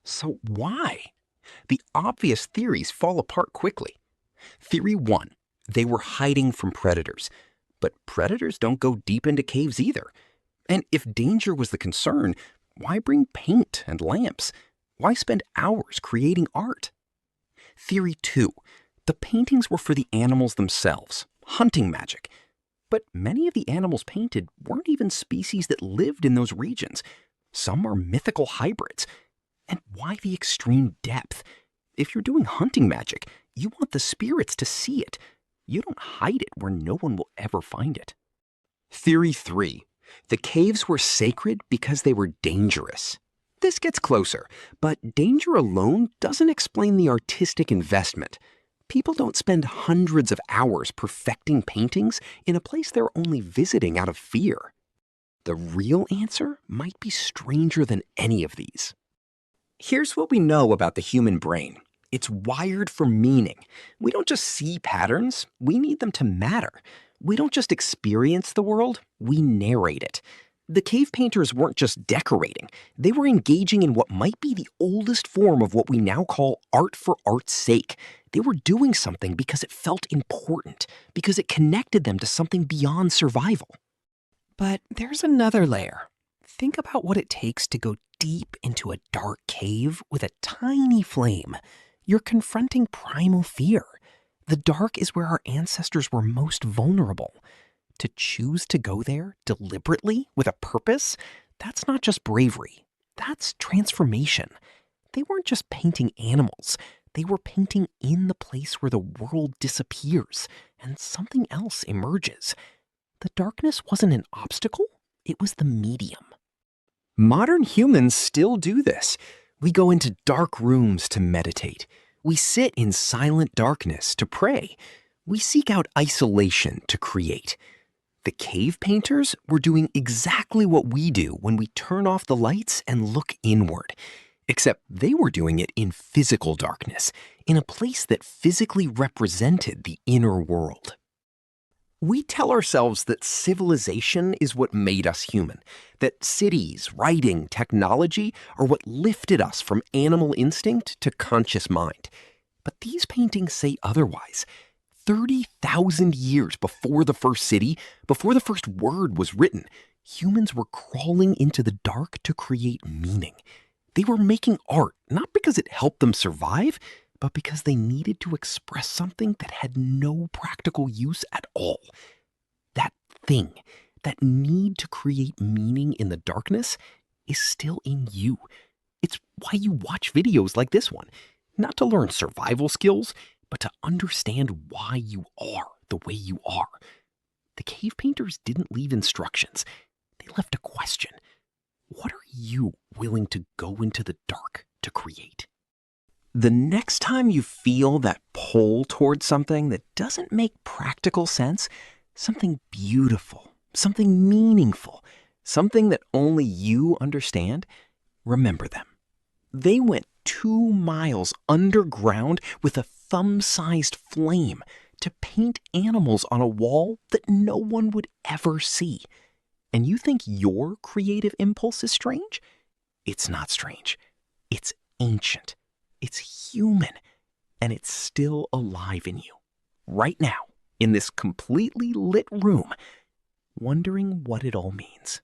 So why? The obvious theories fall apart quickly. Theory 1. They were hiding from predators. But predators don't go deep into caves either. And if danger was the concern, why bring paint and lamps? Why spend hours creating art? Theory 2. The paintings were for the animals themselves, hunting magic. But many of the animals painted weren't even species that lived in those regions. Some are mythical hybrids. And why the extreme depth? If you're doing hunting magic, you want the spirits to see it. You don't hide it where no one will ever find it. Theory 3. The caves were sacred because they were dangerous. This gets closer, but danger alone doesn't explain the artistic investment. People don't spend hundreds of hours perfecting paintings in a place they're only visiting out of fear. The real answer might be stranger than any of these. Here's what we know about the human brain. It's wired for meaning. We don't just see patterns, we need them to matter. We don't just experience the world, we narrate it. The cave painters weren't just decorating, they were engaging in what might be the oldest form of what we now call art for art's sake. They were doing something because it felt important, because it connected them to something beyond survival. But there's another layer. Think about what it takes to go deep into a dark cave with a tiny flame. You're confronting primal fear. The dark is where our ancestors were most vulnerable. To choose to go there deliberately with a purpose, that's not just bravery. That's transformation. They weren't just painting animals. They were painting in the place where the world disappears and something else emerges. The darkness wasn't an obstacle, it was the medium. Modern humans still do this. We go into dark rooms to meditate. We sit in silent darkness to pray. We seek out isolation to create. The cave painters were doing exactly what we do when we turn off the lights and look inward. Except they were doing it in physical darkness, in a place that physically represented the inner world. We tell ourselves that civilization is what made us human, that cities, writing, technology are what lifted us from animal instinct to conscious mind. But these paintings say otherwise. 30,000 years before the first city, before the first word was written, humans were crawling into the dark to create meaning. They were making art, not because it helped them survive, but because they needed to express something that had no practical use at all. That thing, that need to create meaning in the darkness, is still in you. It's why you watch videos like this one, not to learn survival skills, but to understand why you are the way you are. The cave painters didn't leave instructions. They left a question. What are you willing to go into the dark to create? The next time you feel that pull towards something that doesn't make practical sense, something beautiful, something meaningful, something that only you understand, remember them. They went 2 miles underground with a thumb-sized flame to paint animals on a wall that no one would ever see. And you think your creative impulse is strange? It's not strange. It's ancient. It's human. And it's still alive in you. Right now, in this completely lit room, wondering what it all means.